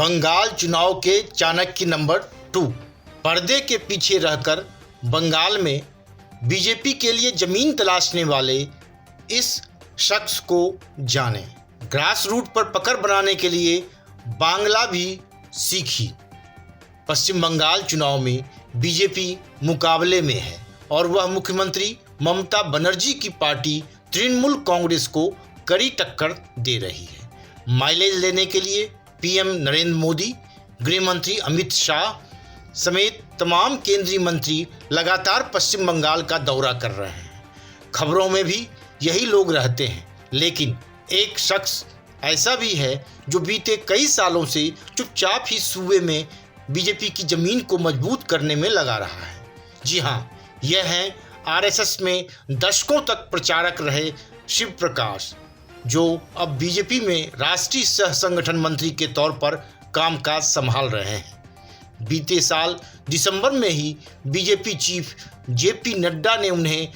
बंगाल चुनाव के चाणक्य नंबर 2। पर्दे के पीछे रहकर बंगाल में बीजेपी के लिए जमीन तलाशने वाले इस शख्स को जानें। ग्रास रूट पर पकड़ बनाने के लिए बांग्ला भी सीखी। पश्चिम बंगाल चुनाव में बीजेपी मुकाबले में है और वह मुख्यमंत्री ममता बनर्जी की पार्टी तृणमूल कांग्रेस को कड़ी टक्कर दे रही है। माइलेज लेने के लिए पीएम नरेंद्र मोदी, गृह मंत्री अमित शाह समेत तमाम केंद्रीय मंत्री लगातार पश्चिम बंगाल का दौरा कर रहे हैं। खबरों में भी यही लोग रहते हैं, लेकिन एक शख्स ऐसा भी है जो बीते कई सालों से चुपचाप ही सूबे में बीजेपी की जमीन को मजबूत करने में लगा रहा है। जी हाँ, यह है आरएसएस में दशकों तक प्रचारक रहे शिव प्रकाश, जो अब बीजेपी में राष्ट्रीय सह संगठन मंत्री के तौर पर कामकाज संभाल रहे हैं। बीते साल दिसंबर में ही बीजेपी चीफ जेपी नड्डा ने उन्हें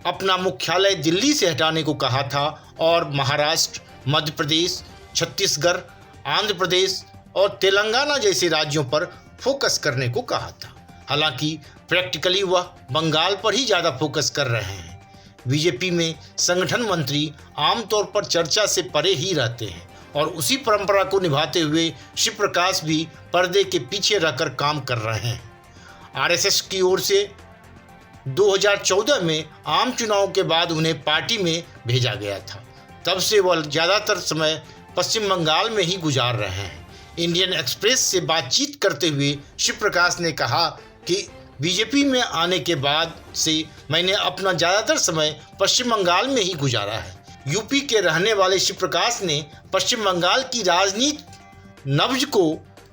अपना मुख्यालय दिल्ली से हटाने को कहा था और महाराष्ट्र, मध्य प्रदेश, छत्तीसगढ़, आंध्र प्रदेश और तेलंगाना जैसे राज्यों पर फोकस करने को कहा था। हालांकि प्रैक्टिकली वह बंगाल पर ही ज़्यादा फोकस कर रहे हैं। बीजेपी में संगठन मंत्री आमतौर पर चर्चा से परे ही रहते हैं और उसी परंपरा को निभाते हुए शिव प्रकाश भी पर्दे के पीछे रहकर काम कर रहे हैं। आरएसएस की ओर से 2014 में आम चुनाव के बाद उन्हें पार्टी में भेजा गया था। तब से वह ज़्यादातर समय पश्चिम बंगाल में ही गुजार रहे हैं। इंडियन एक्सप्रेस से बातचीत करते हुए शिव प्रकाश ने कहा कि बीजेपी में आने के बाद से मैंने अपना ज़्यादातर समय पश्चिम बंगाल में ही गुजारा है। यूपी के रहने वाले शिव प्रकाश ने पश्चिम बंगाल की राजनीति नब्ज को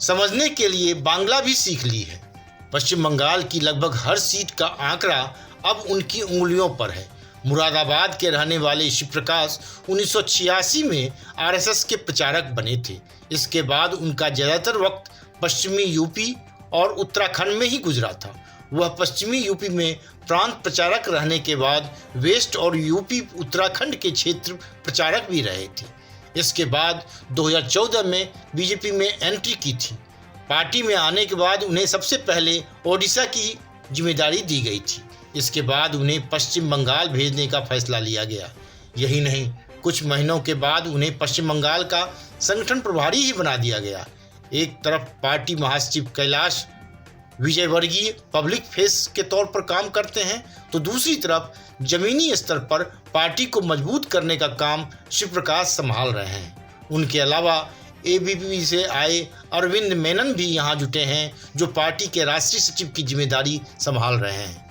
समझने के लिए बांग्ला भी सीख ली है। पश्चिम बंगाल की लगभग हर सीट का आंकड़ा अब उनकी उंगलियों पर है। मुरादाबाद के रहने वाले शिव प्रकाश 1986 में आरएसएस के प्रचारक बने थे। इसके बाद उनका ज़्यादातर वक्त पश्चिमी यूपी और उत्तराखंड में ही गुजरा था। वह पश्चिमी यूपी में प्रांत प्रचारक रहने के बाद वेस्ट और यूपी उत्तराखंड के क्षेत्र प्रचारक भी रहे थे। इसके बाद 2014 में बीजेपी में एंट्री की थी। पार्टी में आने के बाद उन्हें सबसे पहले ओडिशा की जिम्मेदारी दी गई थी। इसके बाद उन्हें पश्चिम बंगाल भेजने का फैसला लिया गया। यही नहीं, कुछ महीनों के बाद उन्हें पश्चिम बंगाल का संगठन प्रभारी ही बना दिया गया। एक तरफ पार्टी महासचिव कैलाश विजयवर्गीय पब्लिक फेस के तौर पर काम करते हैं, तो दूसरी तरफ जमीनी स्तर पर पार्टी को मजबूत करने का काम शिव प्रकाश संभाल रहे हैं। उनके अलावा एबीवीपी से आए अरविंद मेनन भी यहाँ जुटे हैं, जो पार्टी के राष्ट्रीय सचिव की जिम्मेदारी संभाल रहे हैं।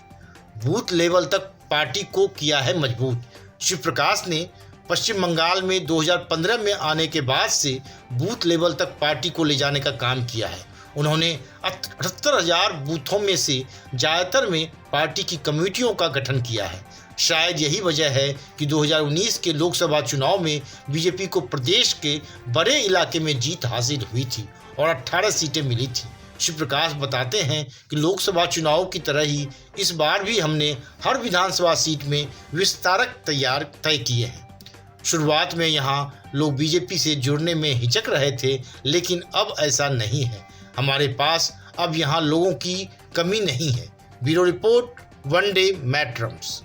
बूथ लेवल तक पार्टी को किया है मजबूत। शिव प्रकाश ने पश्चिम बंगाल में 2015 में आने के बाद से बूथ लेवल तक पार्टी को ले जाने का काम किया है। उन्होंने 78,000 बूथों में से ज़्यादातर में पार्टी की कमेटियों का गठन किया है। शायद यही वजह है कि 2019 के लोकसभा चुनाव में बीजेपी को प्रदेश के बड़े इलाके में जीत हासिल हुई थी और 18 सीटें मिली थी। शिव प्रकाश बताते हैं कि लोकसभा चुनाव की तरह ही इस बार भी हमने हर विधानसभा सीट में विस्तारक तय किए हैं। शुरुआत में यहाँ लोग बीजेपी से जुड़ने में हिचक रहे थे, लेकिन अब ऐसा नहीं है। हमारे पास अब यहाँ लोगों की कमी नहीं है। Bureau report, one day मैट्रम्स।